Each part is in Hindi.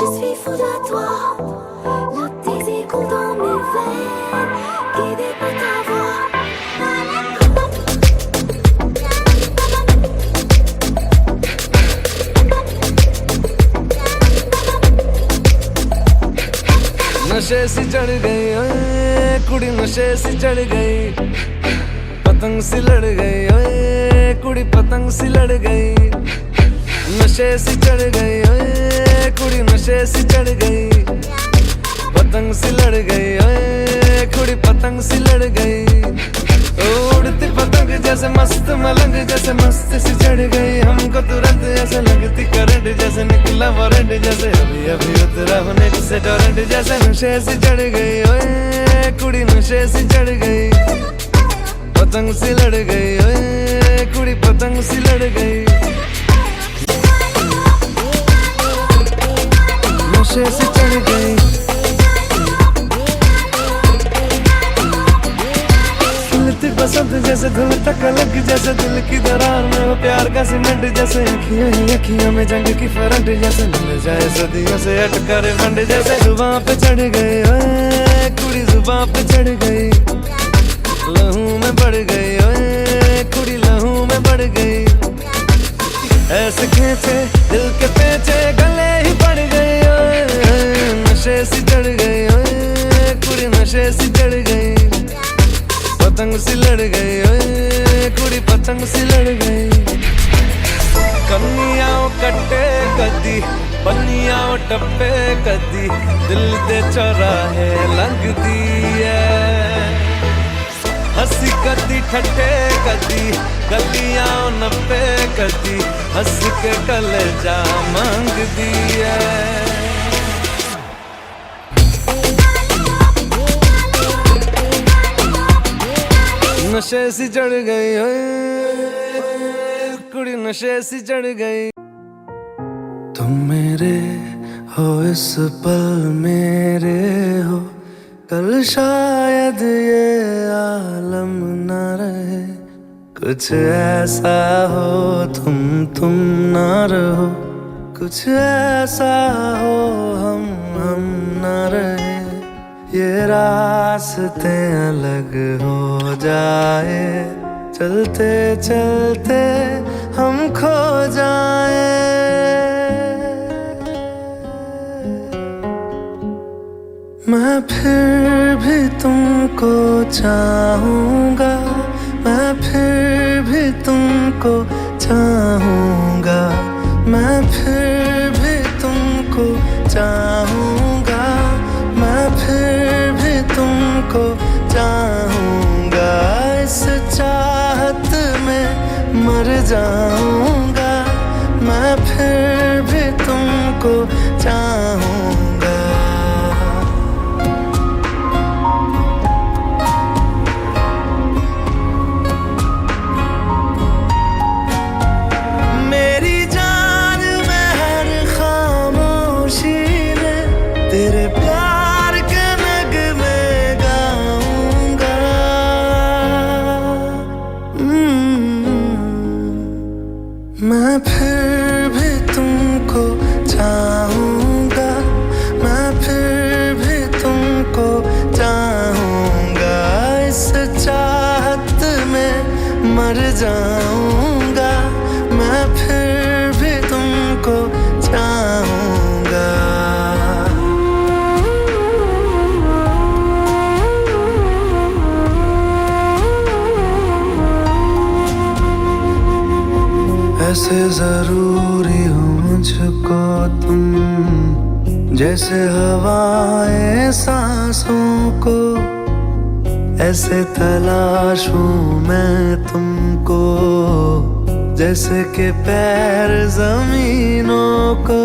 Je suis fou de toi, le désir coule dans mes veines, guidé par ta voix. नशे सी चढ़ गई ओए कुड़ी, नशे सी चढ़ गई, पतंग सी लड़ गई ओए कुड़ी, पतंग सी लड़ गई। नशे सी चढ़ गई ओए कुड़ी, नशे सी चढ़ गई, पतंग सी लड़ गई ओए कुड़ी, पतंग सी लड़ गई। उड़ती पतंग जैसे मस्त मलंग, जैसे मस्त सी चढ़ गई हमको तुरंत, ऐसे लगती करंट, जैसे निकला वारंट, जैसे अभी अभी उतरा होने से टोरेंट। जैसे नशे सी चढ़ गई ओए कुड़ी, नशे सी चढ़ गई, पतंग सी लड़ गई ओए कुड़ी, पतंग सी लड़ गई। नशे सी चढ़ गई, बसंत जैसे धुल तक अलग, जैसे दिल की दरार में वो प्यार का सीमेंट, जैसे अखियों ही अखियों में जंग की फरंट, जैसे मिल जाए सदियों से अटका रे फंड। जैसे जुबां पे चढ़ गई ओए कुड़ी, जुबां पे चढ़ गई, लहू में बढ़ गई ओए कुड़ी, लहू में बढ़ गई। ऐसे खींचे दिल के पेचे गले ही पड़ गई ओए, नशे सी चढ़ गई ओए कुड़ी, नशे सी चढ़ गई, पतंग सी लड़ गई ओए कुड़ी, पतंग सी लड़ गई। कन्नियाओ कट्टे कदी, बन्नियाओ टप्पे कदी, दिल दे चौराहे लंघदी है। हंसी कदी ठट्टे कदी, गलियां नप्पे कदी, हंस के कलेजा मांगदी है। नशे सी चढ़ गई ओए कुड़ी, नशे सी चढ़ गई। तुम मेरे हो इस पल मेरे हो, कल शायद ये आलम न रहे। कुछ ऐसा हो तुम ना रहो, कुछ ऐसा हो हम ना रहे। ये रास्ते अलग हो जाए, चलते चलते हम खो जाए। मैं फिर भी तुमको चाहूँगा, मैं फिर भी तुमको चाहूँगा, मैं फिर भी तुमको चाहूँगा, मैं फिर भी तुमको चाहूँगा। इस चाहत में मर जाऊँगा, मैं फिर भी तुमको चाहूँगा। मेरी जान में हर खामोशी में तेरे प्यार के नगमे गाऊंगा। मैं फिर भी तुमको चाहूँगा, मैं फिर भी तुमको चाहूँगा। इस चाहत में मर जाऊँगा, मैं फिर भी तुमको चाहूँगा। ऐसे जरूरी हो मुझको तुम, जैसे हवाएं सांसों को। ऐसे तलाशूं मैं तुमको, जैसे कि पैर जमीनों को।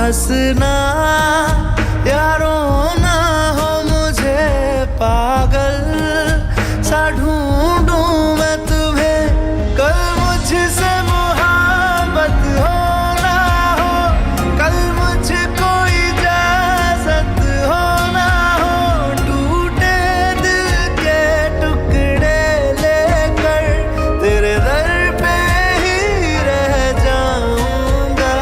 हंसना या रोना हो मुझे पागल सा ढूंढूं मैं तुम्हें। कल मुझसे मोहब्बत हो ना हो, कल मुझको इजाजत हो ना हो। टूटे दिल के टुकड़े लेकर तेरे दर पे ही रह जाऊंगा।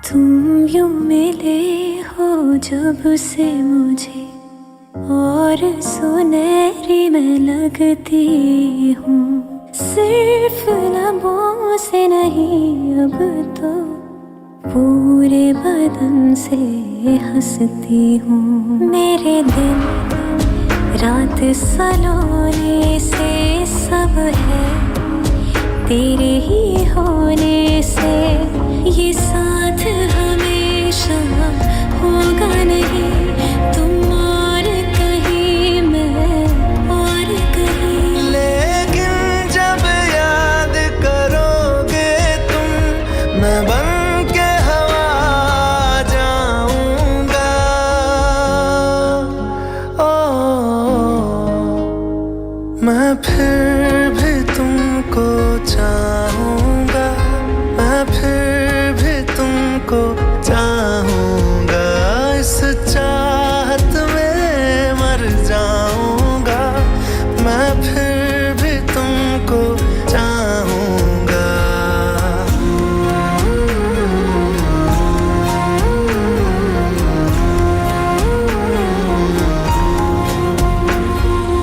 तुम यूं मिले हो जब से मुझे और सुनहरी मैं लगती हूँ, सिर्फ लबों से नहीं अब तो पूरे बदन से हंसती हूँ। मेरे दिन रात सलोने से सब है तेरे ही होने से, ये साथ हमेशा होगा नहीं, तुम और कहीं मैं और कहीं। लेकिन जब याद करोगे तुम, मैं बन के हवा जाऊंगा। मैं फिर भी तुमको चाहूंगा, मैं फिर भी तुमको चाहूंगा, इस चाहत में मर जाऊंगा, मैं फिर भी तुमको चाहूंगा।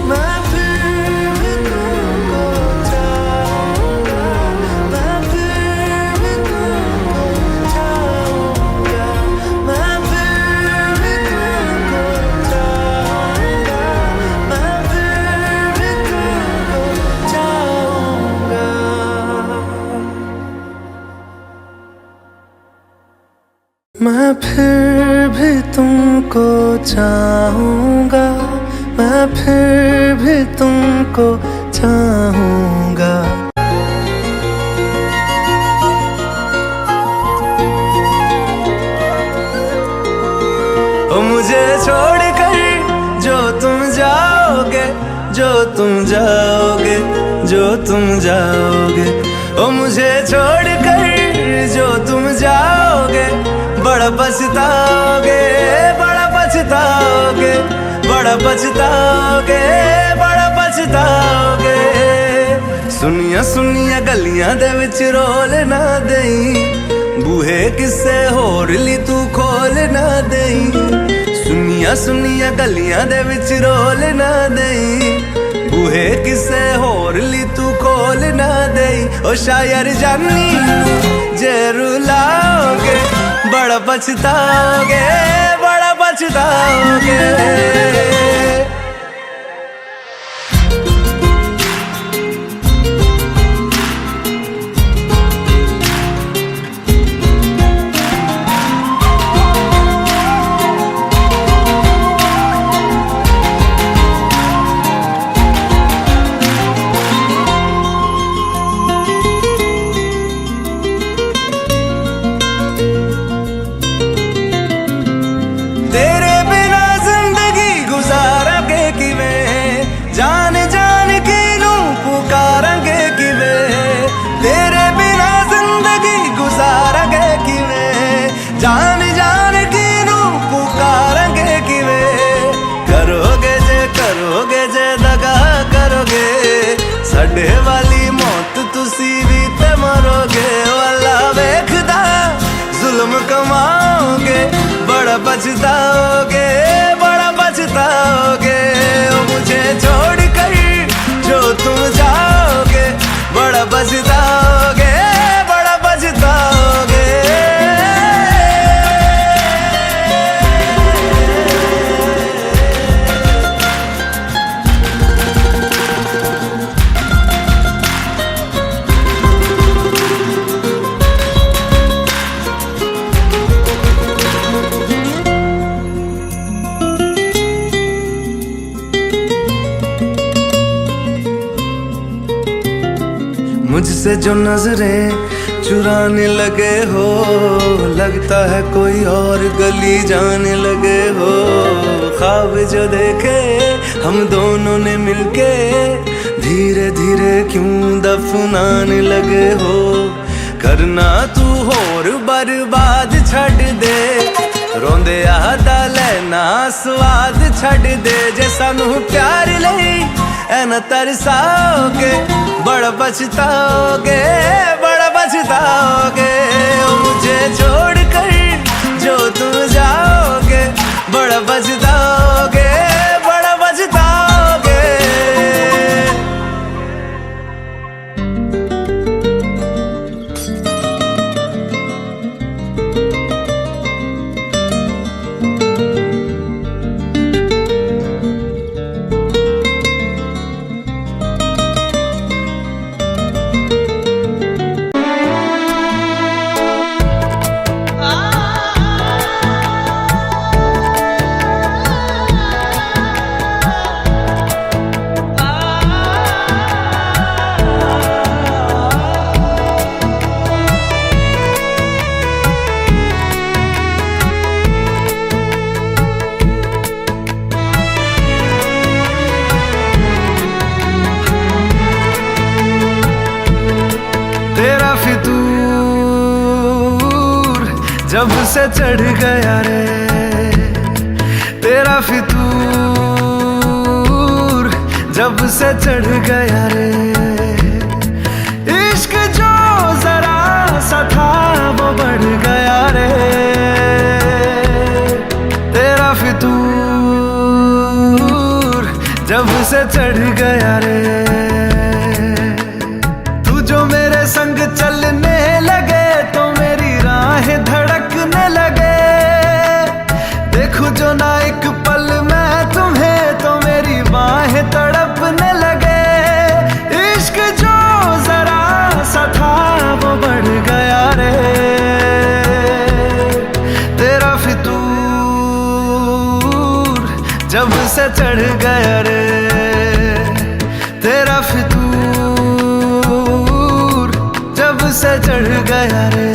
मैं फिर भी तुमको चाहूंगा, मैं फिर भी तुमको चाहूंगा, मैं फिर भी तुमको चाहूंगा, मैं फिर भी तुमको चाहूंगा। मैं फिर भी तुमको चाहूंगा, मैं फिर भी तुमको चाहूंगा। ओ मुझे छोड़कर जो तुम जाओगे, जो तुम जाओगे, जो तुम जाओगे, ओ मुझे छोड़कर जो तुम जाओगे, बड़ा पछताओगे, बड़ा पछताओगे, बड़ा पछताओगे, बड़ा पछताओगे। सुनिया सुनिया गलियां दे विच रोल ना देई, बूहे किसे होर ली तू खोल ना देई। सुनिया सुनिया गलियां दे विच रोल ना देई, बूहे किसे होर ली तू खोल ना देई। ओ शायर जानी जे रुलाओगे, बड़ा पछताओगे, बड़ा पछताओगे। तेरे बिना जिंदगी गुजारांगे किवें, जान जान के नू पुकारांगे किवें। तेरे बिना जिंदगी गुजारांगे किवें, जान जान के नू पुकारांगे किवें। करोगे जे दगा करोगे, साडे वाली मौत तुसी भी ते मरोगे। वाला वेखदा जुल्म कमाओगे, बड़ा पछताओगे, बड़ा पछताओगे। ओ मुझे छोड़कर जो तुम जाओगे, बड़ा पछताओगे, बड़ा पछताओगे। मुझसे जो नजरें चुराने लगे हो, लगता है कोई और गली जाने लगे हो। ख्वाब जो देखे हम दोनों ने मिलके, धीरे धीरे क्यों दफनाने लगे हो। करना तू होर बर्बाद छड़ दे, रोंदे आदा लेना स्वाद छड़ दे। जे सानू प्यार लई ऐना तरसाओगे, बड़ा पछताओगे, बड़ा पछताओगे। ओ मुझे छोड़ कर जब से चढ़ गया रे तेरा फितूर, जब से चढ़ गया रे इश्क जो जरा सा था वो बढ़ गया रे तेरा फितूर, जब से चढ़ गया रे। तू जो मेरे संग चलने लगे तो मेरी राहें धड़कने लगे, देखूं जो ना एक पल मैं तुम्हें तो मेरी बाहें तड़पने लगे। इश्क जो जरा सा था वो बढ़ गया रे तेरा फितूर, जब से चढ़ गया रे तेरा फितूर, जब से चढ़ गया रे।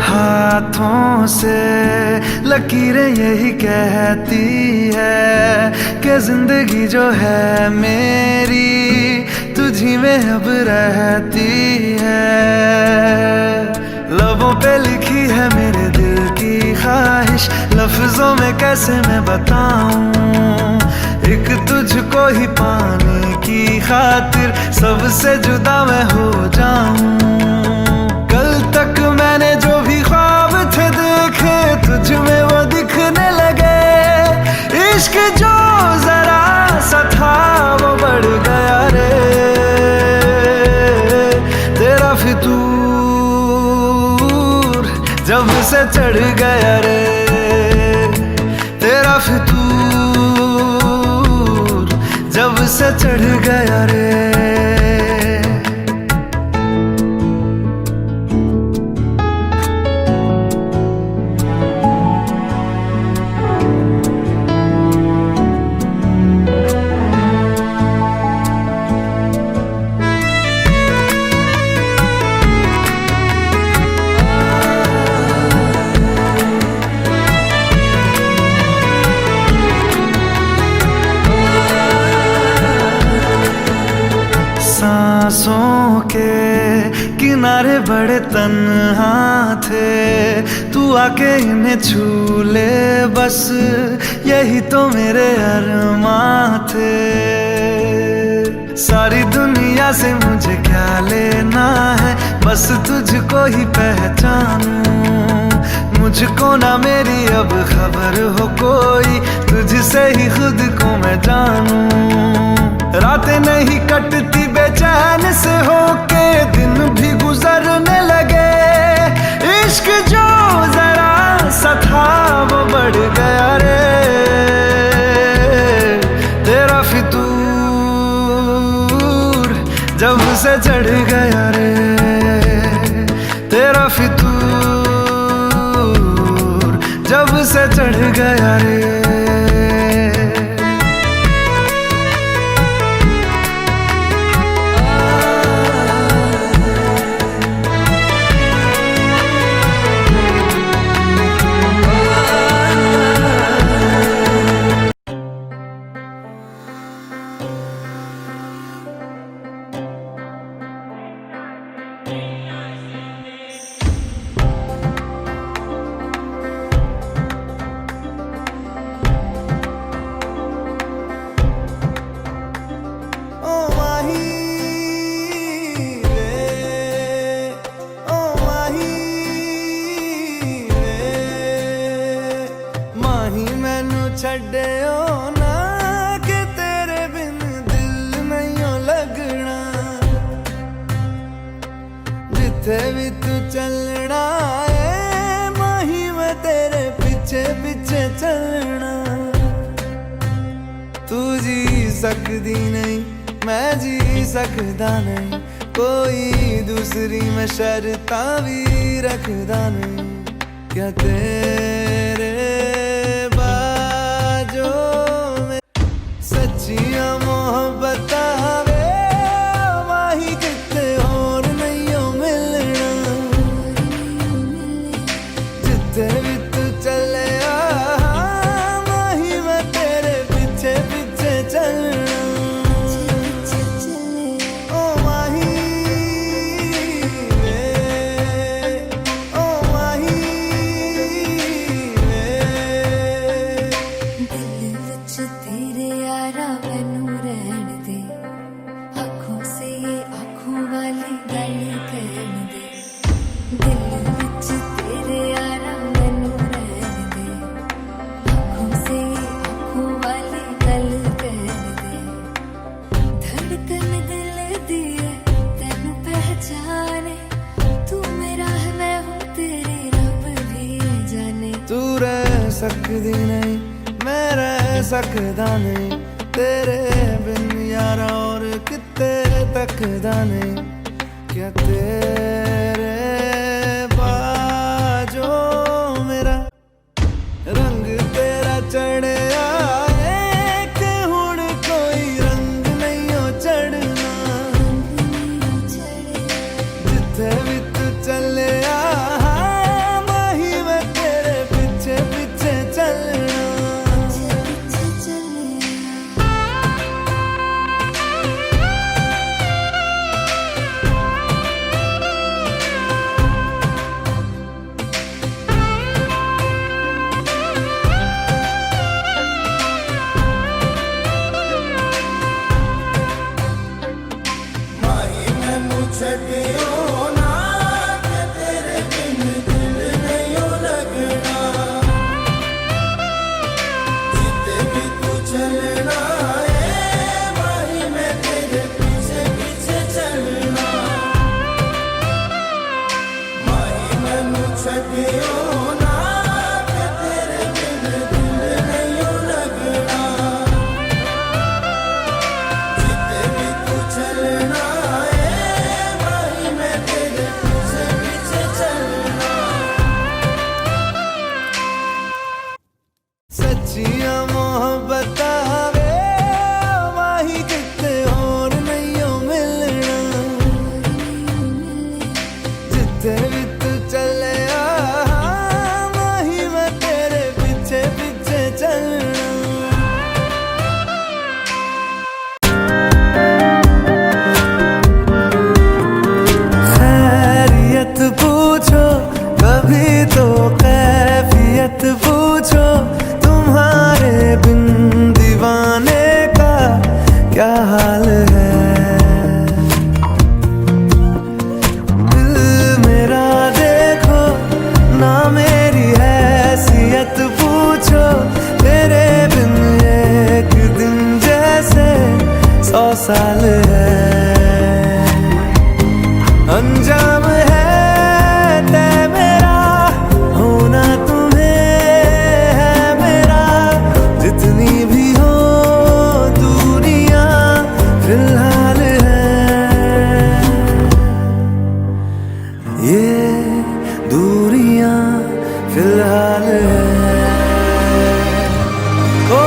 हाथों से लकीरें यही कहती है कि जिंदगी जो है मेरी तुझी में अब रहती है। लबों पे लिखी है मेरे दिल की ख्वाहिश, लफ्जों में कैसे मैं बताऊं, एक तुझको ही पाने की खातिर सबसे जुदा मैं हो जाऊं। कल तक मैंने जो भी ख्वाब थे देखे तुझ में वो दिखने लगे, इश्क जो जरा सा था वो बढ़ गया रे तेरा फितूर, जब से चढ़ गया रे तेरा फितूर, जब से चढ़ गया रे। सांसों के किनारे बड़े तन्हा थे, तू आके इन्हें छू ले बस यही तो मेरे अरमां थे। सारी दुनिया से मुझे क्या लेना है, बस तुझको ही पहचानूं, मुझको ना मेरी अब खबर हो कोई, तुझसे ही खुद को मैं जानूं। रातें नहीं कटती बेचैन से होके दिन भी गुजरने लगे, इश्क जो जरा सा था वो बढ़ गया रे तेरा फितूर, जब से चढ़ गया रे तेरा फितूर, जब से चढ़ गया रे। छड्डियो ना कि तेरे बिन दिल नहीं लगना, जिथे भी तू चलना है माही मैं तेरे सकदी नहीं, मैं जी सकदा नहीं, कोई दूसरी मैं शर्तां भी रखदा नहीं। क्या तेरे बाजों में सच्चियां मोहब्बतां वे माही किते होर नहीं हो मिलना, जिथे भी तू चले माही मैं तेरे पीछे पीछे चलना। ओ माही वे, ओ माही वे। दिल विच तेरे यारा मैनू रहन दे, आँखों से ये आँखों वाली गल कहन दे। दिल विच तेरे यारा मैनू रहन दे, आँखों से ये आँखों वाली गल कहन दे। धड़कन दिल दी है तैनू पहचाने, तू मेरा है मैं हूँ तेरी रब भी जाने। तू रह सकदी नहीं, मैं रह सकदा नहीं, तेरे बिन यारा और किते तकदा नहीं। क्या तेरे बाजों मेरा रंग तेरा चढ़िया है कि हुण कोई रंग नहीं हो चढ़ना, जिथे भी तू चले माही मैं तेरे पीछे पीछे चलना। सच्चियां मोहब्बतां वे माही किते होर नहीं हो मिलना, जिथे भी तू चले माही मैं तेरे पीछे पीछे चलना। खैरियत पूछो कभी तो कैफियत पूछो, तुम्हारे बिन दीवाने का क्या हाल है। दिल मेरा देखो ना मेरी हैसियत पूछो, तेरे बिन एक दिन जैसे 100 साल है। अंजाम है तय मेरा होना तुम्हें है मेरा, जितनी भी हो दूरियां फिलहाल है। ये दूरियां फिलहाल है। ओ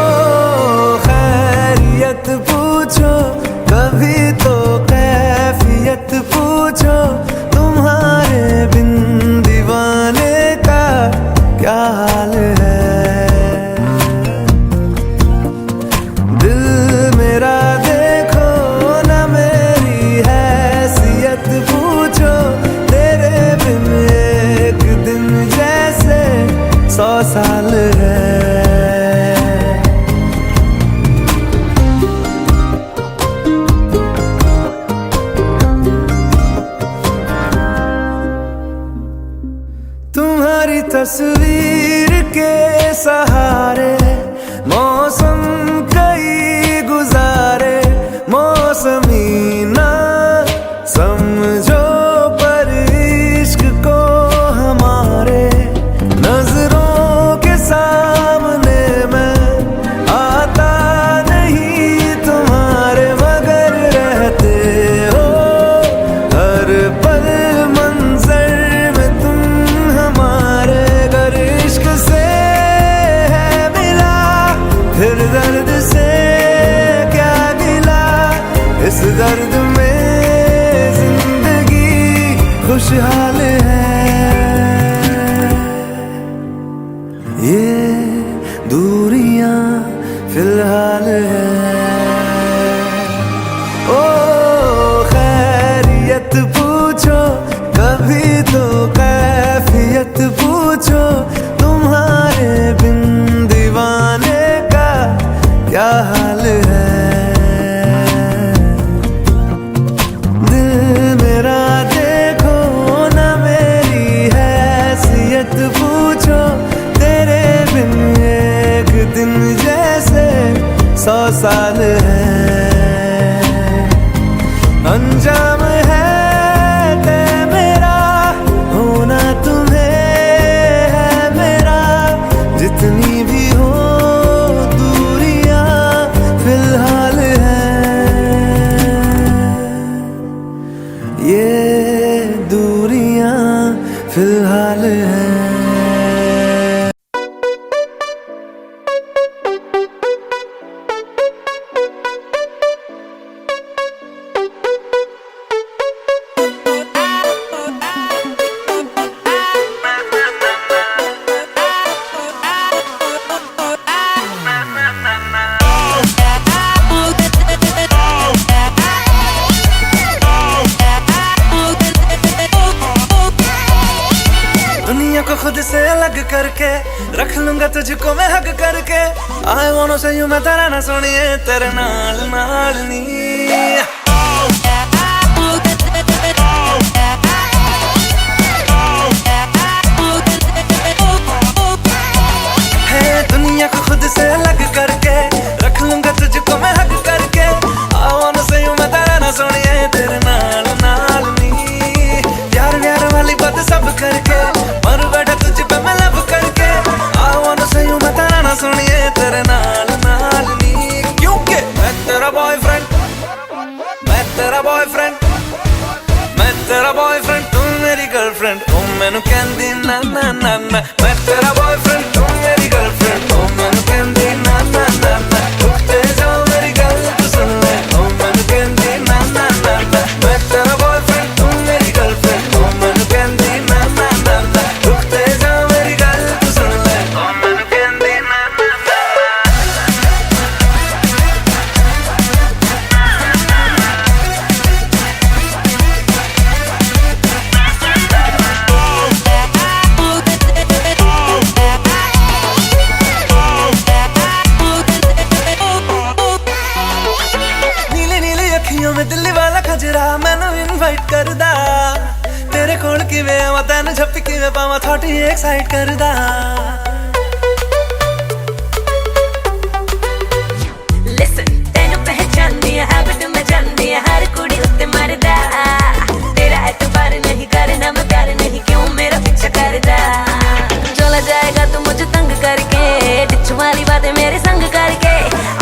खैरियत पूछो कभी तो कैफियत पूछो, तुम्हारे बिन दीवाने का क्या हाल है। दिल मेरा देखो ना मेरी हैसियत पूछो, तेरे बिन एक दिन जैसे 100 साल है। तुम्हारी तस्वीर के सहारे मौसम कई गुजारे, मौसमी ना समझो पर इश्क को हमारे, नजरों के सामने मैं आता नहीं तुम है। दुनिया को खुद से अलग करके रख लूंगा तुझको मैं हक करके। आई वांट से यू मैं तेरा ना सुनिए तेरे नाल नाल नी। है दुनिया को खुद से अलग करके रख लूंगा तुझको मैं हक करके। आई वांट से यू मैं तेरा ना सुनिए तेरे नाल नाल नी। प्यार प्यार वाली बात सब करके मर बैठा तुझ पे मैं लब करके। आई वांट से यू मैं तेरा ना सुनिए तेरे नाल नाल नी। क्योंकि मैं तेरा बॉयफ्रेंड, मैं तेरा बॉयफ्रेंड, मैं तेरा बॉयफ्रेंड, तू मेरी गर्लफ्रेंड। ओ मैनू कहंदी ना ना ना ना। मैं तेरा बॉयफ्रेंड, तू मेरी गर्लफ्रेंड। ओ मैनू कहंदी ना ना ना ना। रुकते जाओ मेरी गल तू सुन ले। ओ मैनू कहंदी ना ना ना ना। मैं तेरा बॉयफ्रेंड, तू मेरी गर्लफ्रेंड। ओ मैनू कहंदी ना ना ना ना। रुकते जाओ मेरी गल तू सुन ले। ओ मैनू कहंदी ना ना ना। नीली नीली अखियों में दिल्ली वाला खजरा मैनू इनवाइट करदा। तेरे कोल किवें आवां तैनू झप्पी किवें पावां थोड़ी एक्साइट करदा। Listen, ਤੈਨੂੰ ਪਹਿਚਾਨਦੀ ਹੈ habit ਮੈਂ ਜਾਣਦੀ ਹੈ ਹਰ ਕੁੜੀ ਉੱਤੇ ਮਰਦਾ। ਤੇਰਾ ਐਤਬਾਰ नहीं करना मैं प्यार नहीं क्यों मेरा पीछा करदा। चला जाएगा तू मुझे तंग करके डिच वाली बातें मेरे संग करके।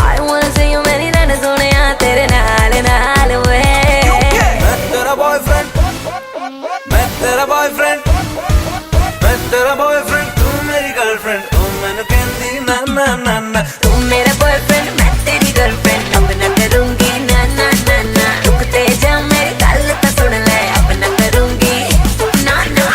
I wanna see you मेरी रन सोनिया तेरे नाल नाल वे। मैं तेरा बॉयफ्रेंड, मैं तेरा बॉयफ्रेंड, मैं तेरा बॉयफ्रेंड, तू मेरी गर्लफ्रेंड। ओ मैनू कहंदी ना ना ना ना। तू मेरा बॉयफ्रेंड मैं तेरी गर्लफ्रेंड अब ना करूंगी ना ना ना ना। रुकते जा मेरी गल तो सुन ले अब ना करूंगी ना ना।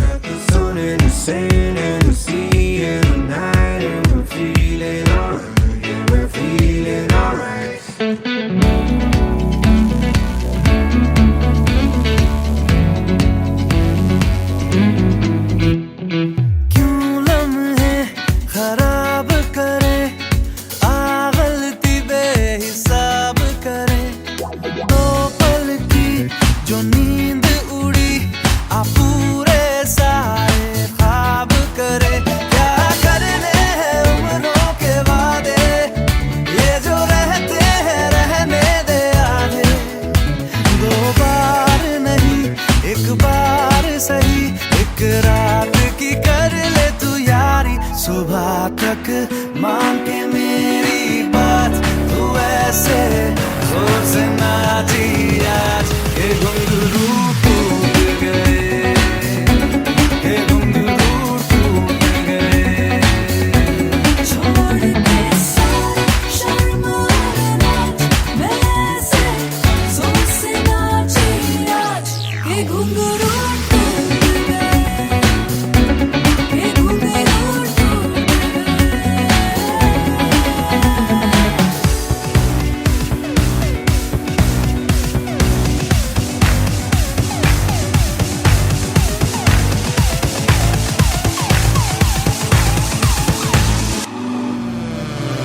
Got the sun and the sand and the sea and the night and we're feeling alright. Yeah, we're feeling alright. क्यों लम्हे खराब करे आ गलती बेहिसाब करे। दो पल की जो नींद उड़ी आ पूरे सारे ख्वाब करे। क्या करने हैं उम्रों के वादे ये जो रहते हैं रहने दे आधे। दो बार नहीं एक बार सही एक रात की कर ले तू यारी। सुबह तक मान के मेरी बात तू ऐसे जोर से नाची आज के घुंघरू टूट गए, के घुंघरू टूट गए। छोड़ के सारे शर्म और नाच मैं ऐसे जोर से नाची आज के घुंघरू टूट गए, के घुंघरू टूट गए।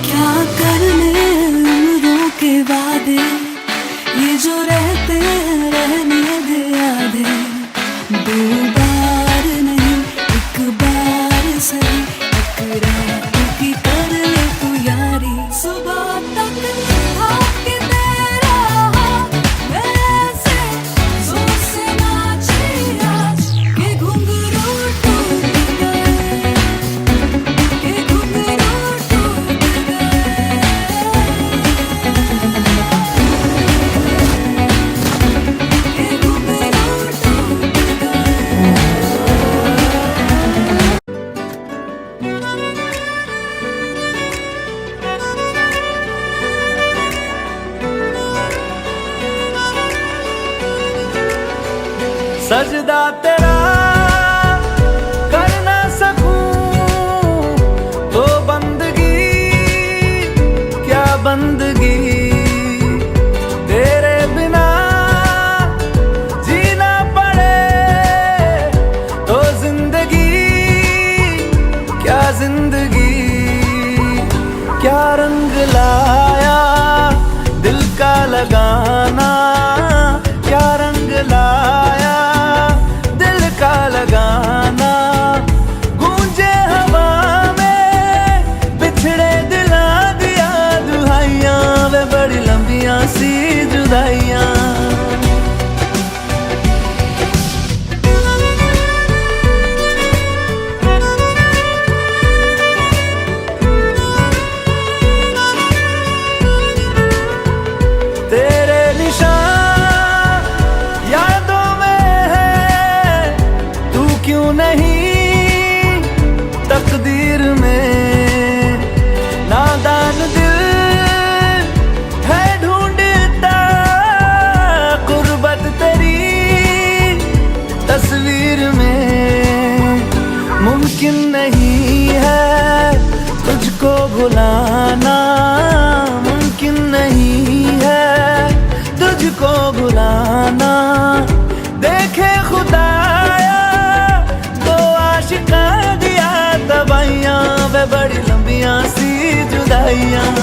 क्या करने उम्रों के वादे ये जो रहते हैं रहने दे आधे। दो बार नहीं एक बार सही एक रात की कर ले तू यारी। सुबह तक भाग के तेरा सजदा तेरा कर ना सकूं तो बंदगी क्या बंदगी, तेरे बिना जीना पड़े तो जिंदगी क्या जिंदगी। क्या रंग लाया दिल का लगाना, क्या रंग लाया दिल का लगाना। गूंजे हवा में बिछड़े दिला दिया दुहाइयां, वे बड़ी लंबियां सी जुदाइयां। तेरे निशान यादों में है, तू क्यों नहीं तकदीर में। नादान दिल है ढूंढता गुर्बत तेरी तस्वीर में। मुमकिन नहीं है तुझको भुलाना, मुमकिन नहीं है तुझको भुलाना। देखे खुदाया तो आशिका दिया दवाइयां, वे बड़ी लंबियां सी जुदाइयां।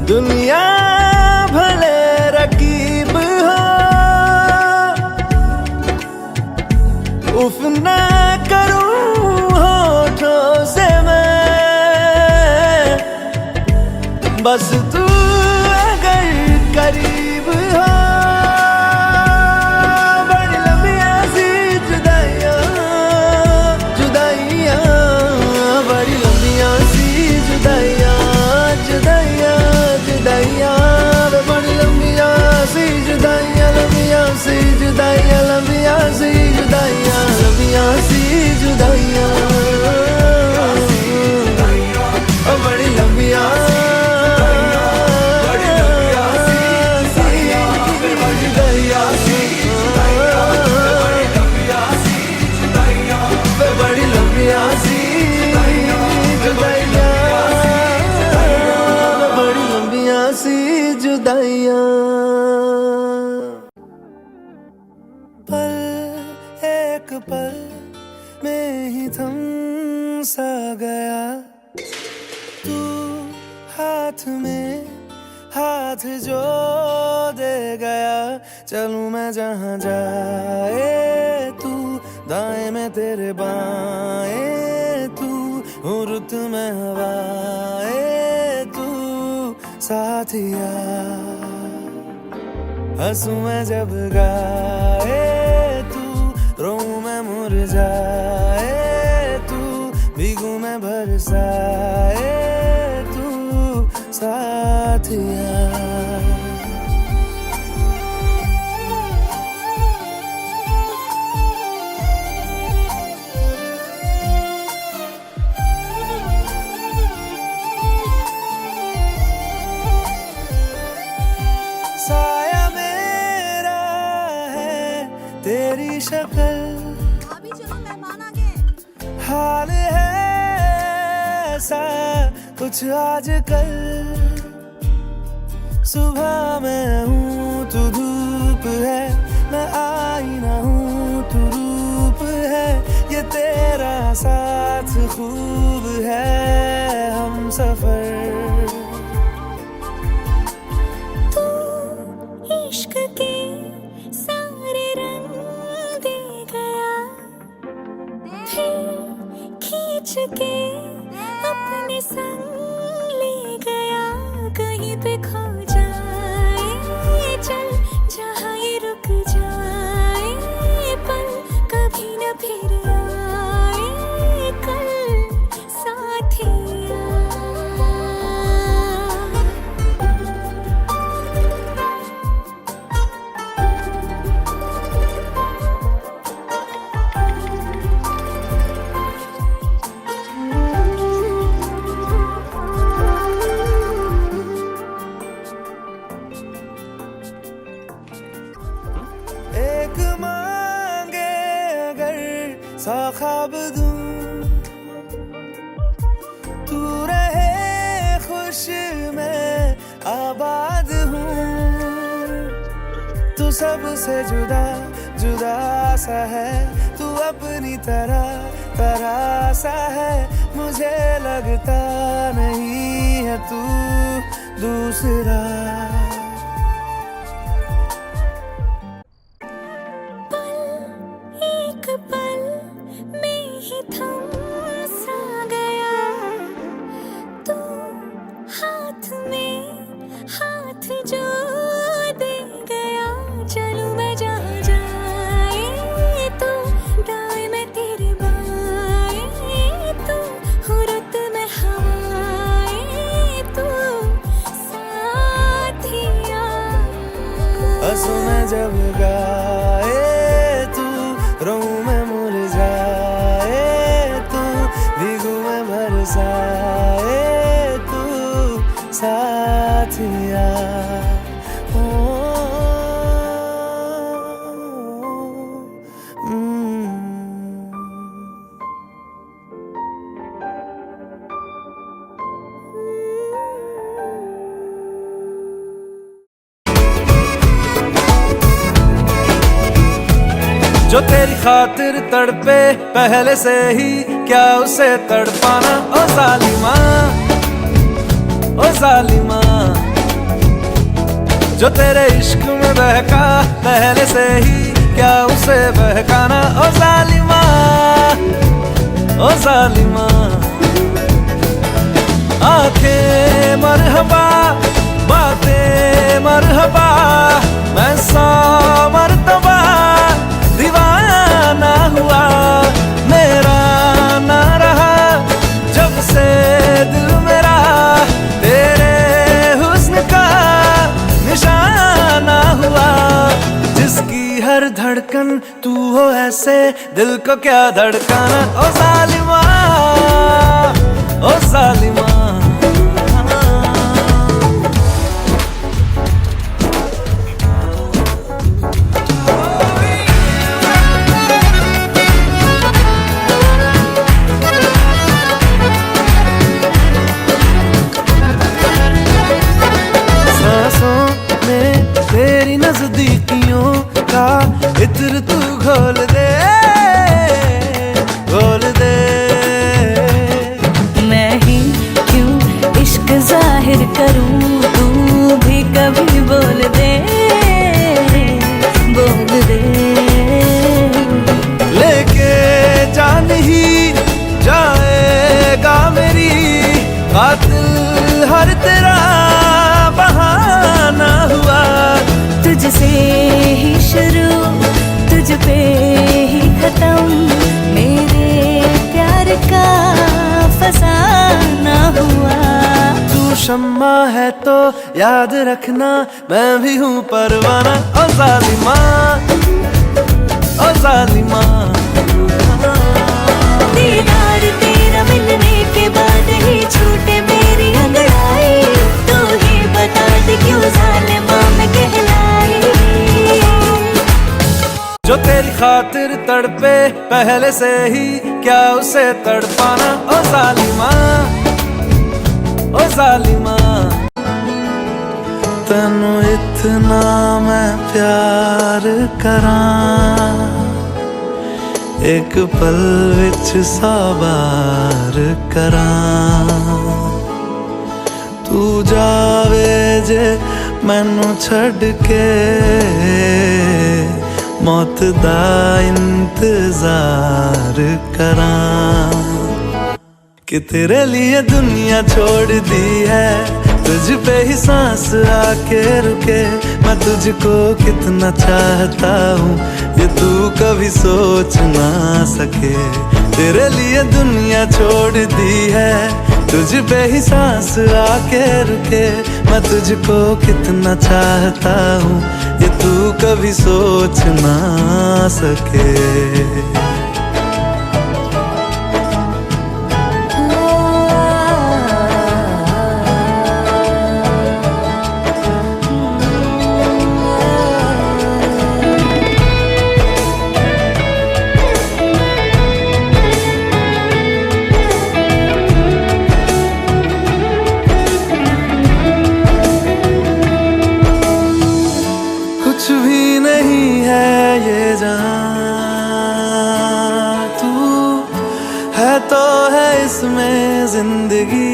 दुनिया भले रकीब हो, उफ ना करूं होठों से मैं, बस तू अगर करीब हो। बड़ी लंबियां सी जुदाइयां जुदाइयां, बड़ी लंबियां सी जुदाइयां जुदाइयां जुदाइयां, बड़ी लंबियां सी जुदाइयां, लंबियां सी जुदाइयां, लंबियां सी जुदाइयां, लंबियां सी जुदाइयां, बड़ी लंबियां पल एक पल में ही थम सा गया, तू हाथ में हाथ जो दे गया। चलूं मैं जहां जाए तू, दाएं में तेरे बाएं तू, हूँ रुत में हवाएं तू साथिया। हंसूं मैं जब गाए तू, रोऊं मैं मुरझाए तू, भीगूं मैं बरसाए तू साथिया। साया मेरा है तेरी शक्ल, अभी चलो मेहमान आ गए। हाल है ऐसा कुछ आजकल। सुबह मैं हूँ तू धूप है, मैं आईना हूँ तू रूप है। ये तेरा साथ खूब है हम सफर। तू इश्क के सारे सा ख्वाब दूं, तू रहे खुश मैं आबाद हूँ। तू सबसे जुदा जुदा सा है, तू अपनी तरह तरह सा है। मुझे लगता नहीं है तू दूसरा। एक पल में ही थम सा गया, तू हाथ में हाथ जो दे गया। चलूं मैं जहाँ जाए तो दाएं मैं तेरे बाएं, तू हो रुत में हवाएं, तू साथिया। हंसूं मैं जब गाए तू, रोऊं मैं मुरझाए तू, भीगू मैं बरसाए तू साथिया। ओ, जो तेरी खातिर तड़पे पहले से ही, क्या उसे तड़पाना। ओ जालिमा, ओ जालिमा, जो तेरे इश्क में बहका पहले से ही, क्या उसे बहकाना। ओ जालिमा, ओ जालिमा, आंखें मरहबा बातें मरहबा, मैं 100 मरतबा दीवाना हुआ। मेरा ना रहा जब से दिल मेरा, तेरे हुस्न का निशाना हुआ। जिसकी हर धड़कन तू हो ऐसे, दिल को क्या धड़काना। ओ जालिमा, ओ जालिमा, तेरी नजदीकियों का इत्र तू घोल दे, घोल दे। मैं ही क्यों इश्क जाहिर करूं, तू भी कभी बोल दे, बोल दे। लेके जान ही जाएगा मेरी, कातिल हर तेरा बहाना हुआ। तुझसे ही शुरू, तुझ पे ही खत्म, मेरे प्यार का फसाना हुआ। तू शम्मा है तो याद रखना, मैं भी हूँ परवाना। ओ जालिमा, ओ जालिमा, दीदार तेरा मिलने के बाद ही छूटे मेरी अंगड़ाई। तू ही बता दे क्यों जालिमा मैं कहलाई। जो तेरी खातिर तड़पे पहले से ही, क्या उसे तड़पाना। ओ जालिमा, ओ जालिमा, तैनू इतना मैं प्यार करां, एक पल विच 100 बार करां। तू जावे जे मैनू छड़ के, मौत दा इंतजार करां। कि तेरे लिए दुनिया छोड़ दी है, तुझ पे ही सांस आके रुके। मैं तुझको कितना चाहता हूँ, ये तू कभी सोच ना सके। तेरे लिए दुनिया छोड़ दी है, तुझ पे ही सांस आके रुके। मैं तुझको कितना चाहता हूँ, ये तू कभी सोच ना सके। जिंदगी।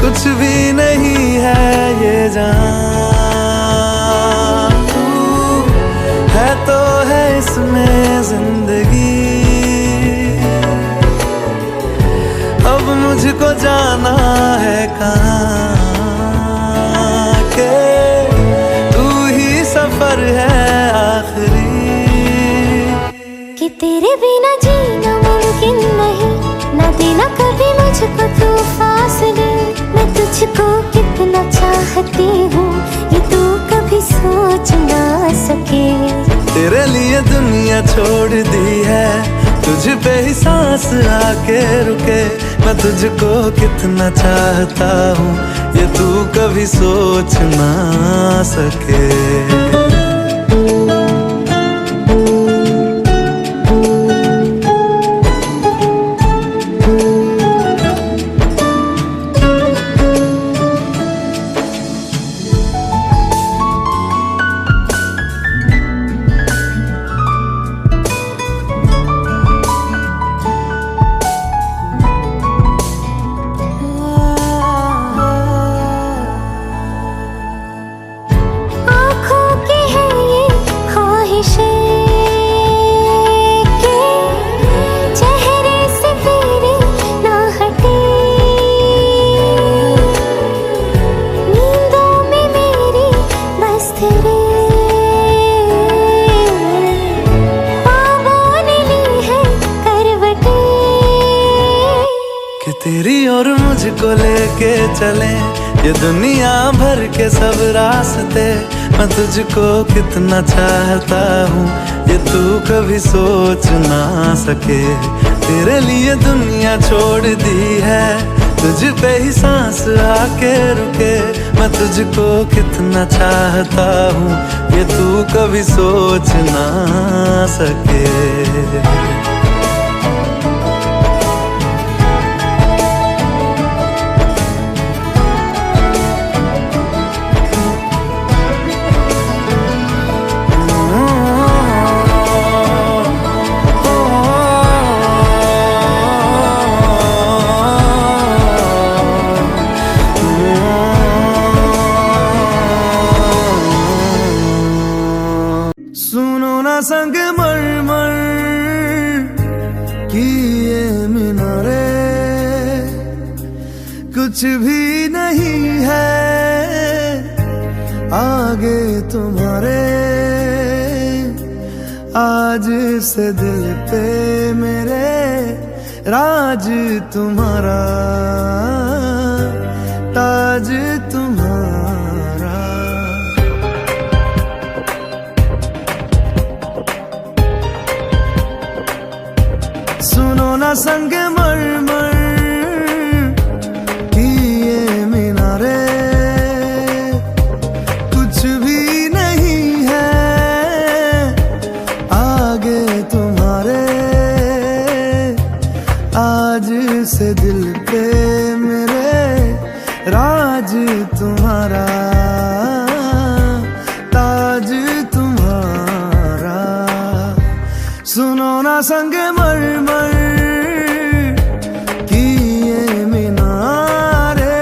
कुछ भी नहीं है ये जान, तू है तो है इसमें जिंदगी। अब मुझको जाना है कहाँ के तू ही सफर है आखिरी। कि तेरे बिना जीना मुमकिन नहीं, ना देना कभी मुझको तू फासले। मैं तुझको कितना चाहती हूँ ये तू कभी सोच ना सके। तेरे लिए दुनिया छोड़ दी है, तुझ पे ही सांस आके रुके। मैं तुझको कितना चाहता हूँ ये तू कभी सोच ना सके। तेरी और मुझको लेके चले ये दुनिया भर के सब रास्ते। मैं तुझको कितना चाहता हूँ ये तू कभी सोच ना सके। तेरे लिए दुनिया छोड़ दी है, तुझ पे ही सांस आके रुके। मैं तुझको कितना चाहता हूँ ये तू कभी सोच ना सके। सुनो ना संग मरमर की ये मीनारे, कुछ भी नहीं है आगे तुम्हारे। आज से दिल पे मेरे राज तुम्हारा, ताज तुम्हारा। सुनो ना संग मरमर की ये मीनारे, कुछ भी नहीं है आगे तुम्हारे। आज से दिल पे मेरे राज तुम्हारा, ताज तुम्हारा। सुनो ना संग मरमर की ये मीनारे।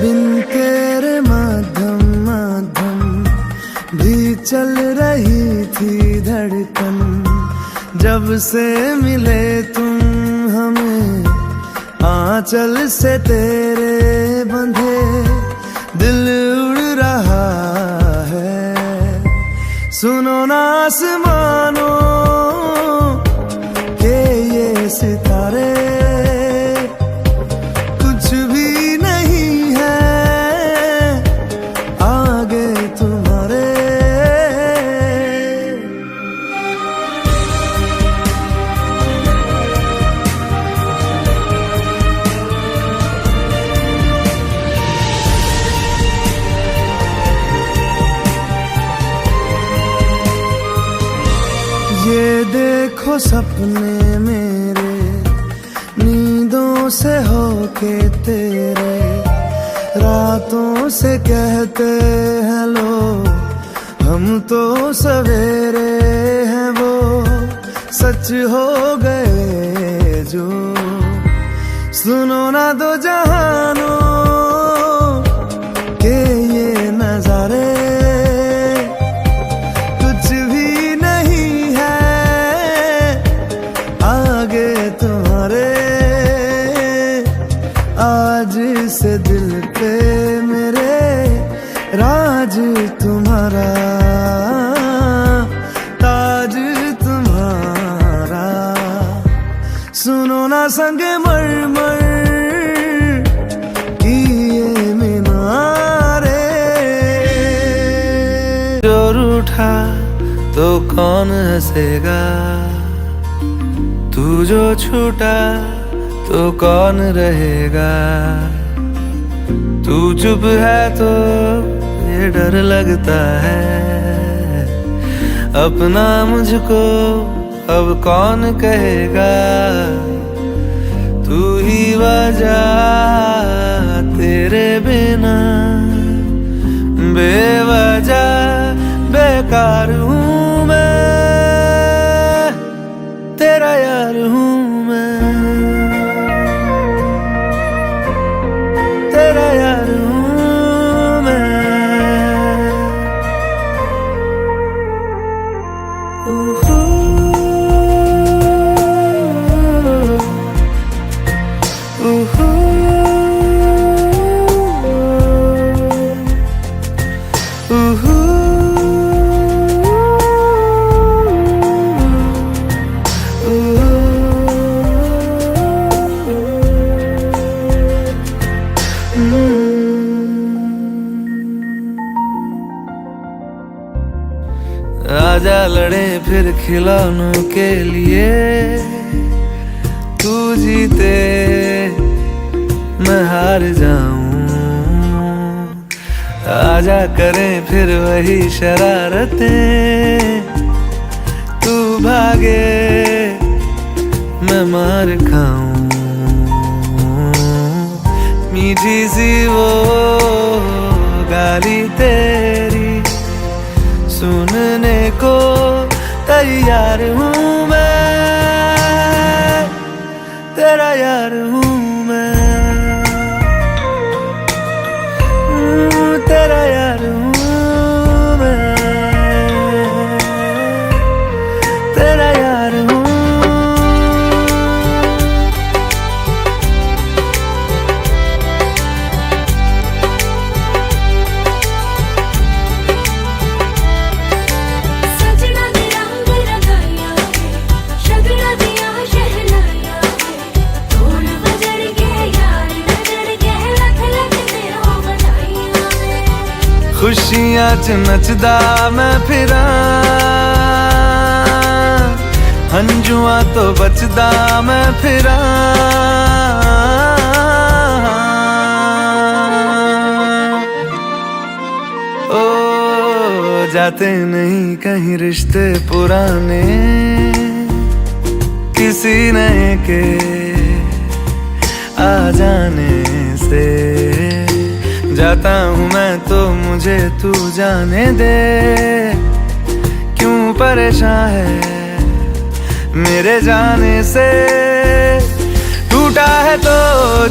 बिन तेरे माध्यम माध्यम भी चल रही थी धड़कन। जब से मिले तुम हमें आंचल से तेरे बंधे, दिल उड़ रहा है। सुनो ना आसमानों के ये सितारे, कुछ भी नहीं है आगे तुम्हारे। देखो सपने मेरे नींदों से होके तेरे, रातों से कहते हैं लोग हम तो सवेरे हैं, वो सच हो गए जो। सुनो ना दो जहानों के ये नजारे, कुछ भी नहीं है आगे तुम्हारे। आज से दिल पे मेरे राज तुम्हारा, ताज तुम्हारा। सुनो ना संग मरमर की ये मीनारे। जो रूठा तो कौन हंसेगा, तू जो छूटा तो कौन रहेगा। तू चुप है तो ये डर लगता है, अपना मुझको अब कौन कहेगा। तू ही वजह, तेरे बिना बेवजह बेकार हूँ मैं, तेरा यार हूँ मैं, तेरा यार हूँ मैं। आजा लड़े फिर खिलौनों के लिए, तू जीते मैं हार जाऊं। आजा करें फिर वही शरारतें, तू भागे मैं मार खाऊं। मीठी सी वो गाली तेरी सुनने को तैयार हूँ मैं, तेरा यार हूँ मैं, तेरा यार हूँ मैं, तेरा यार हूँ। खुशियां च नचदा मैं फिरा, हंजुआ तो बचदा मैं फिरा। ओ जाते नहीं कहीं रिश्ते पुराने, किसी नए के आ जाने से। जाता हूँ मैं तो मुझे तू जाने दे, क्यों परेशान है मेरे जाने से। टूटा है तो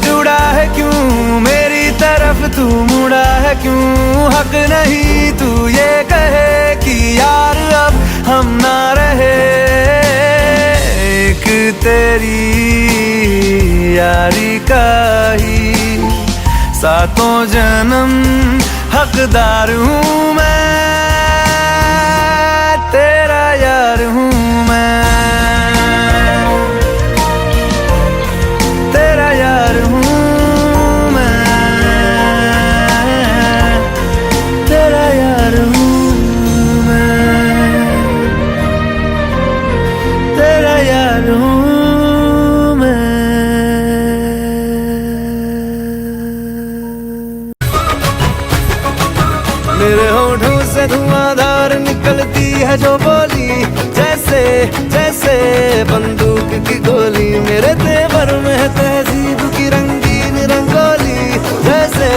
जुड़ा है क्यों, मेरी तरफ तू मुड़ा है क्यों। हक नहीं तू ये कहे कि यार अब हम ना रहे, एक तेरी यारी का ही सातों जन्म हकदार हूँ मैं, तेरा यार हूँ मैं, तेरा यार हूँ मैं, तेरा यार हूँ मैं, तेरा यार हूँ मैं। मेरे होठों से जैसे बंदूक की गोली, मेरे तेवर में है तहजीब की रंगीन रंगोली। जैसे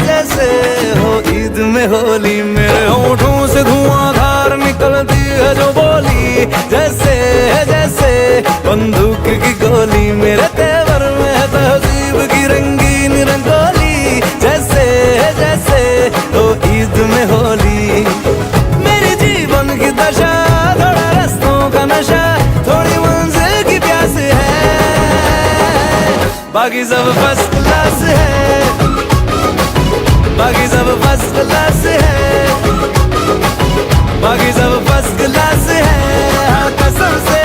जैसे हो ईद में होली, मेरे होठों से धुआंधार निकलती है जो बोली। जैसे जैसे बंदूक की गोली, मेरे तेवर में है तहजीब की रंगीन रंगोली। जैसे जैसे हो ईद में होली, मेरी जीवन की दशा थोड़ा रस्तों का नशा, थोड़ी मंजिल की प्यास है, बाकी सब फर्स्ट क्लास है, बाकी सब फर्स्ट क्लास है, बाकी सब फर्स्ट क्लास है, हाँ कसम से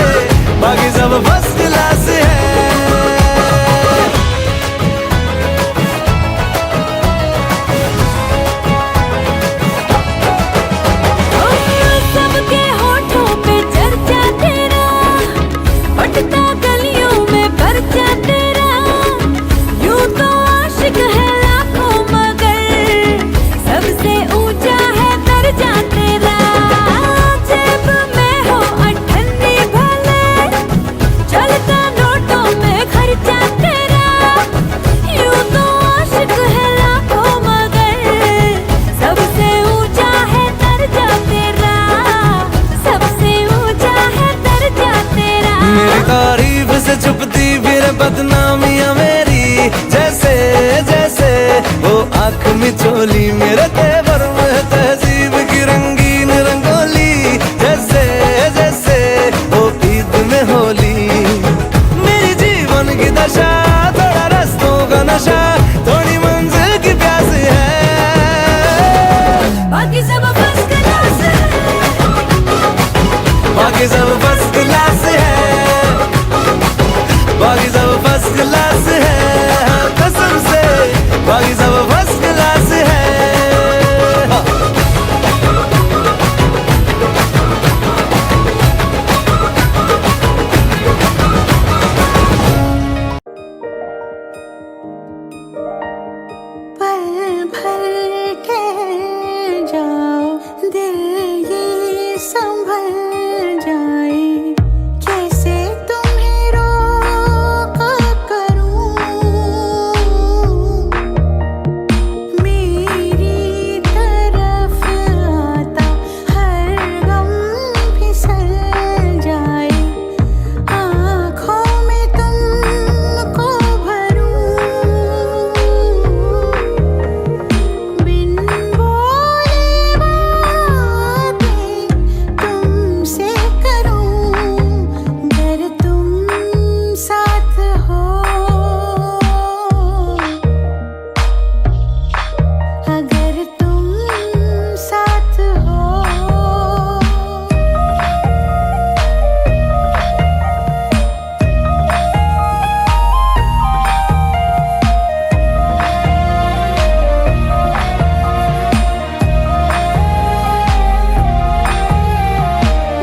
बाकी सब फर्स्ट क्लास है। सबके होठों पे चर्चा तेरा, बटता गलियों में पर्चा तेरा। यूं तो आशिक है लाखों मगर सबसे ऊंचा है दर्जा तेरा। जेब में हो अठन्नी भले, चलता नोटों में खर्चा तेरा। यूं तो आशिक है लाखों मगर सबसे ऊंचा है दर्जा तेरा, सबसे ऊंचा है दर्जा तेरा। मेरी तारीफ से छुपती फिर बदनामियां मेरी, जैसे जैसे वो आंख में चोली, मेरे तेवर में तहजीब की रंगीन रंगोली। जैसे जैसे वो ईद में होली, मेरी जीवन की दशा थोड़ा रस्तों का नशा, थोड़ी मंजिल की प्यास है, बाकी सब फर्स्ट क्लास है, बाकी सब फर्स्ट क्लास है, बाकी सब फर्स्ट क्लास है, हाँ कसम से बाकी सब फर्स्ट क्लास है। पल भर ठहर जाओ, दिल ये संभल जाए। कैसे तुम्हें रोका करूं, मेरी तरफ आता हर गम फिसल जाए। आँखों में तुमको भरूं, बिन बोले बातें तुमसे करूं। अगर तुम साथ हो, अगर तुम साथ हो।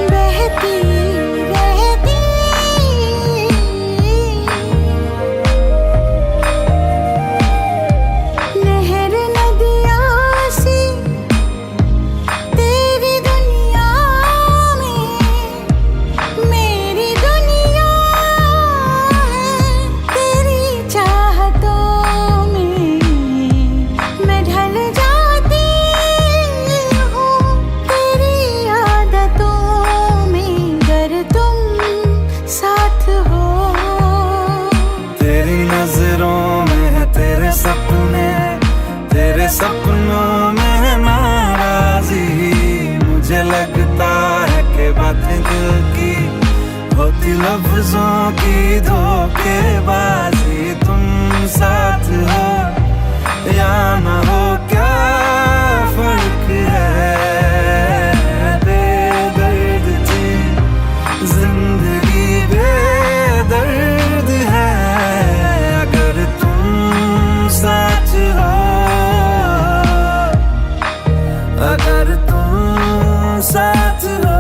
बहती रहती नहर नदियाँ सी तेरी दुनिया में, मेरी दुनिया है तेरी चाहतों में। मैं ढल जाती हूँ तेरी आदतों में, अगर तुम साथ हो। तेरी नजरों में है तेरे सपने, तेरे सपनों में है नाराजी। मुझे लगता है कि बातें दिल की होती लफ्जों की धोखेबाजी। तुम साथ हो या ना हो क्या फर्क है, बेदर्द थी जिंदगी बेदर्द है। अगर तुम साथ हो, अगर तुम साथ हो।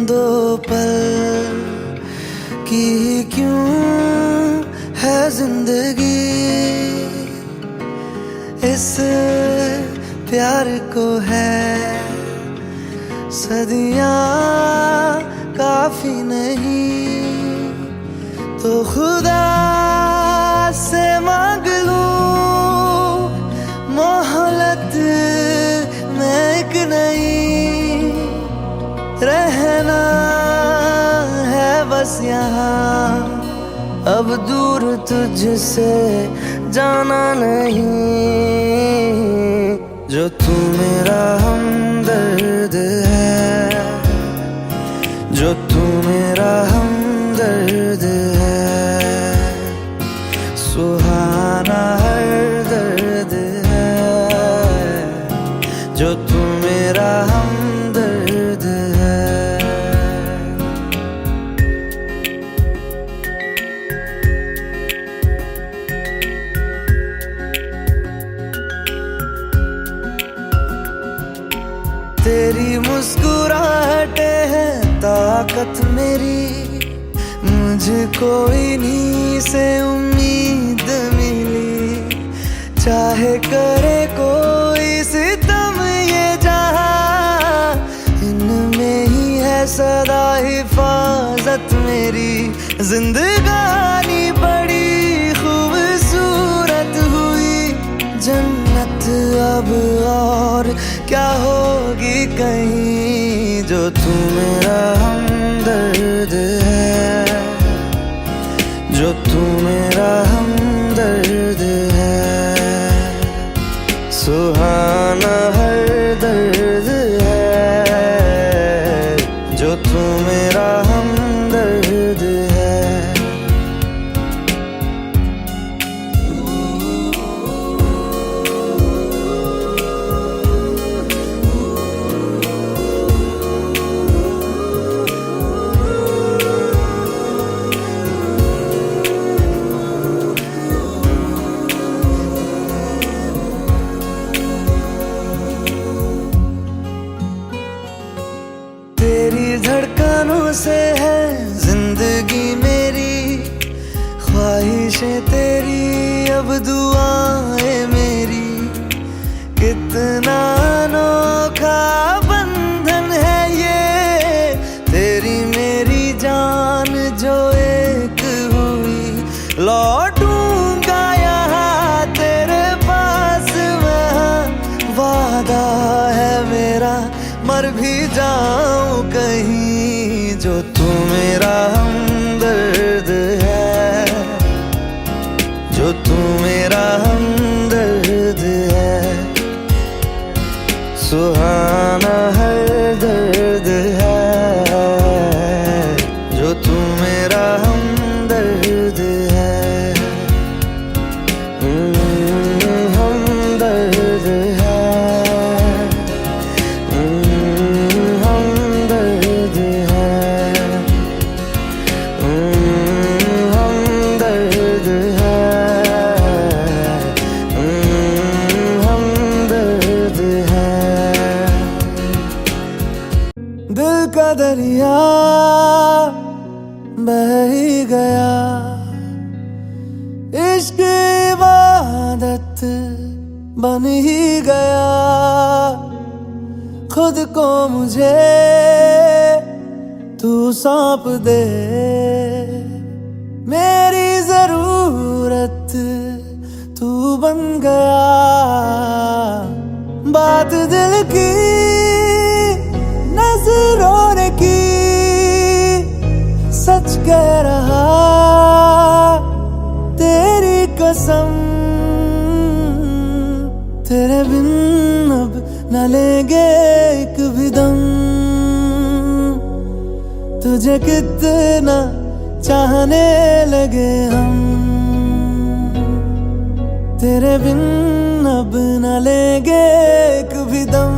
दो पल की क्यों है जिंदगी, इस प्यार को है सदियां काफी नहीं, तो खुदा से मांग लूं मोहलत में एक नहीं, रहना है बस यहाँ, अब दूर तुझसे जाना नहीं। जो तू मेरा हमदर्द है, जो तू मेरा हमदर्द है, सुहाना हर दर्द है, जो तू मेरा हमदर्द है। तेरी मुस्कुराहटें हैं ताकत मेरी, मुझको इन्हीं से उम्मीद मिली, चाहे करे कोई सितम ये जहां, इनमें ही है सदा हिफाजत मेरी। जिंदगानी बड़ी खूबसूरत हुई, जन्नत अब और क्या होगी कहीं, जो तू मेरा हमदर्द है, जो तू मेरा हमदर्द है, सुहाना हर दर्द है, जो तू मेरा हमदर्द है। तेरी धड़कनों से है जिंदगी मेरी, ख्वाहिशें तेरी अब दुआएं मेरी, कितना अनोखा बंधन है ये, तेरी मेरी जान जो एक हुई, लौटूंगा यहाँ तेरे पास मैं, वादा है मेरा मर भी जाऊं कहीं, जो तू मेरा हमदर्द है, जो तू मेरा हमदर्द है, सुहाना हर दर्द है, जो तू मेरा हमदर्द है, हमदर्द है, हमदर्द है, हमदर्द है। दिल का दरिया बह ही गया, इश्क इबादत बन ही गया, खुद को मुझे तू सौंप दे, मेरी जरूरत तू बन गया, बात दिल की नजरों ने की, सच कह रहा तेरी कसम, तेरे बिन अब न लेंगे एक भी दम, तुझे कितना चाहने लगे हम, तेरे बिन अब न लेंगे एक भी दम,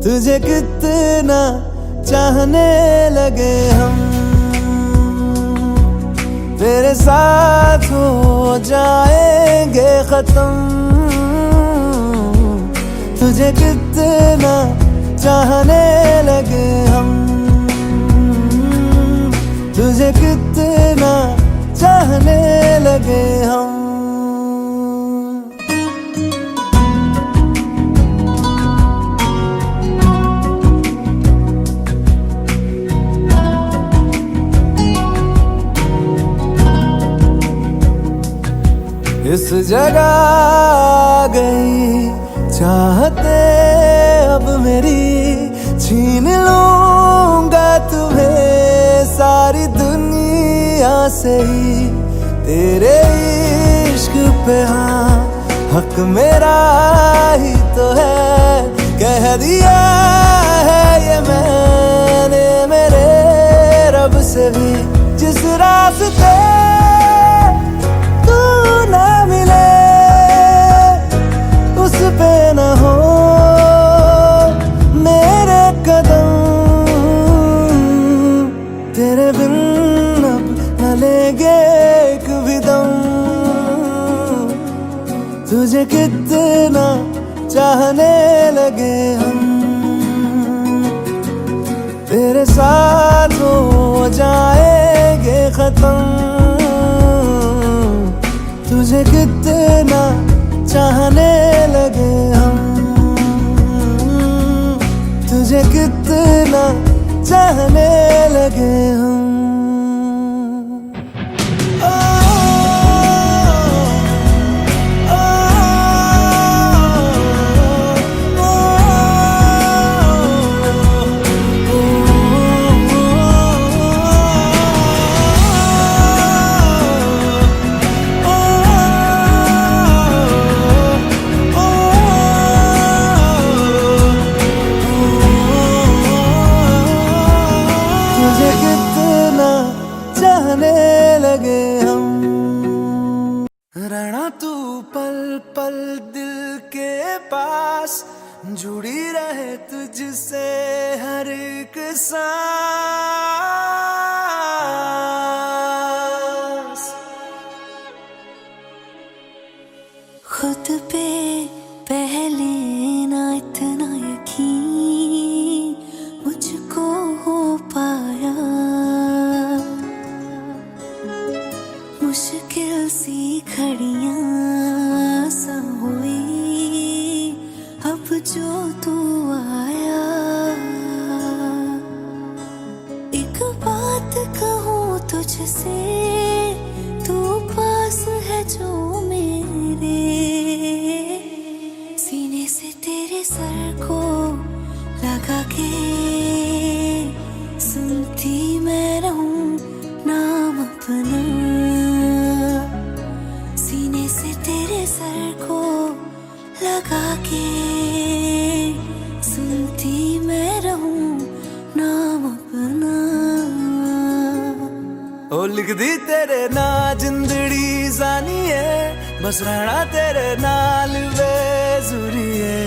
तुझे कितना चाहने लगे हम, तेरे साथ हो जाएंगे खत्म, तुझे कितना चाहने लगे लगे हम, तुझे कितना चाहने लगे हम। इस जगह आ गई चाहते अब मेरी, छीन लूंगा तुम्हें सारी दुनिया से ही। तेरे इश्क पे हाँ हक मेरा ही तो है, कह दिया है ये मैंने मेरे रब से भी। जिस रास्ते ना मिले उस पे न हो मेरे कदम, तेरे बिन अब न लेंगे एक भी दम। तुझे कितना चाहने लगे हम, तेरे साथ हो जाएंगे खत्म। तुझे कितना चाहने लगे हम, तुझे कितना चाहने लगे हम। लगे हम, रहना तू पल पल दिल के पास, जुड़ी रहे तुझसे हर एक सांस। खुद पे पहले ना इतना यकीन मुझको हो पाया, मुश्किल सी घड़ियां सा हुई अब जो तू आया। एक बात कहूँ तुझसे, तू पास है जो मेरे, सीने से तेरे सर को लगा के सुनती मैं रहूं नाम अपना। सीने से तेरे सर को लगा के सुनती मैं रहूं नाम अपना। ओ लिख दी तेरे ना जिंदड़ी जानी है, बस रहना तेरे नाल बेजुरी है।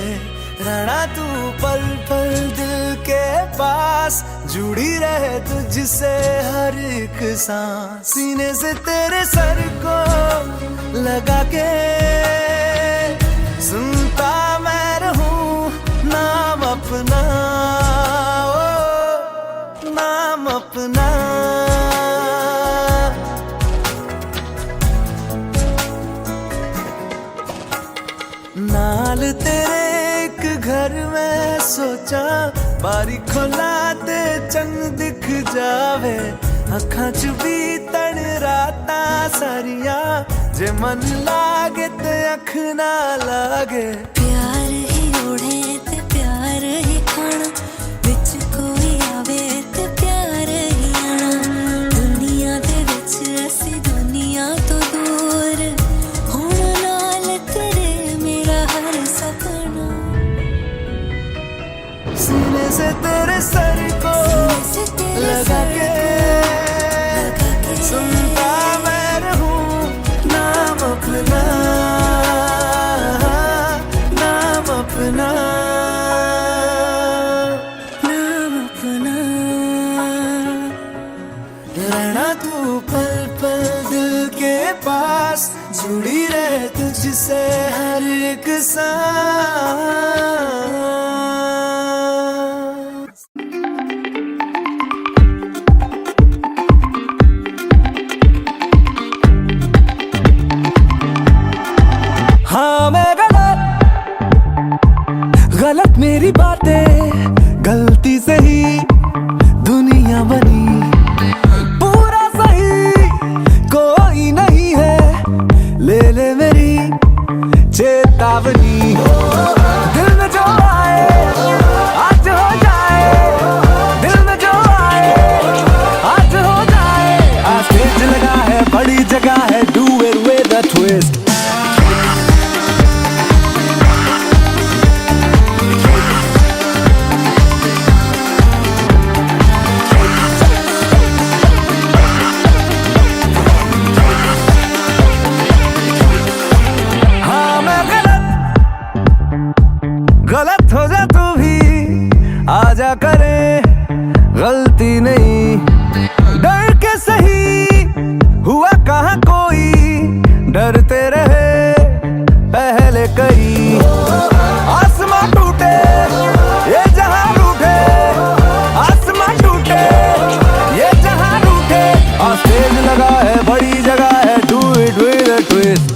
रहना तू पल पल दिल के पास, जुड़ी रहे तुझसे हर एक सांस। सीने से तेरे सर को लगा के सुनता मैं रहूं नाम अपना, ओ नाम अपना। नाल तेरे एक घर में सोचा, बारी खोला ते चंग दिख जावे। अखां च भी तन राता सारिया, जे मन लागे ते अख ना लागे। प्यार ही ओढ़े ते प्यार ही खाना, विच कोई आवे ते प्यार ही आना। दुनिया दे विच असी दुनिया तो दूर, हुण नाल तेरे मेरा हर सपना। सीने से तेरे सर को लगा के सुनता मैं रहूं नाम अपना, नाम अपना, नाम अपना। रहना तू पल पल दिल के पास, जुड़ी रहे तुझसे हर एक सांस। ट्विस्ट। हाँ मैं गलत हो जा तू भी, आजा करे गलती नहीं। डर के सही हुआ कहाँ कोई, डरते रहे पहले कई। आसमां टूटे ये जहां रूठे, आसमां टूटे ये जहां रूठे। और स्टेज लगा है बड़ी जगह है, do it with a twist.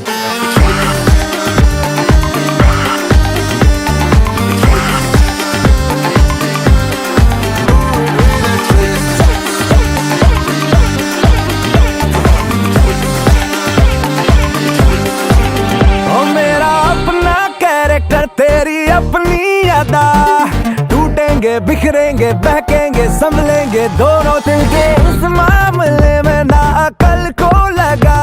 तेरी अपनी अदा, टूटेंगे बिखरेंगे बहकेंगे संभलेंगे दोनों दिल के। इस मामले में ना अकल को लगा,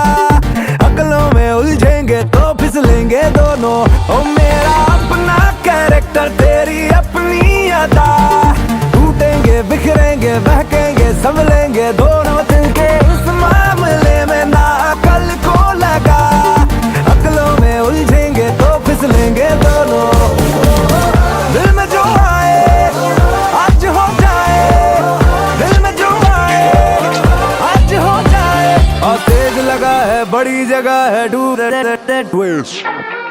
अकलों में उलझेंगे तो फिसलेंगे दोनों। ओ मेरा अपना कैरेक्टर तेरी अपनी अदा, टूटेंगे बिखरेंगे बहकेंगे संभलेंगे दोनों दिल के। इस मामले में ना अकल को लगा, अकलों में उलझेंगे तो फिसलेंगे दोनों। दिल में जो आए आज हो जाए, दिल में जो आए आज हो जाए। और तेज लगा है बड़ी जगह है, डू दैट ट्विस्ट।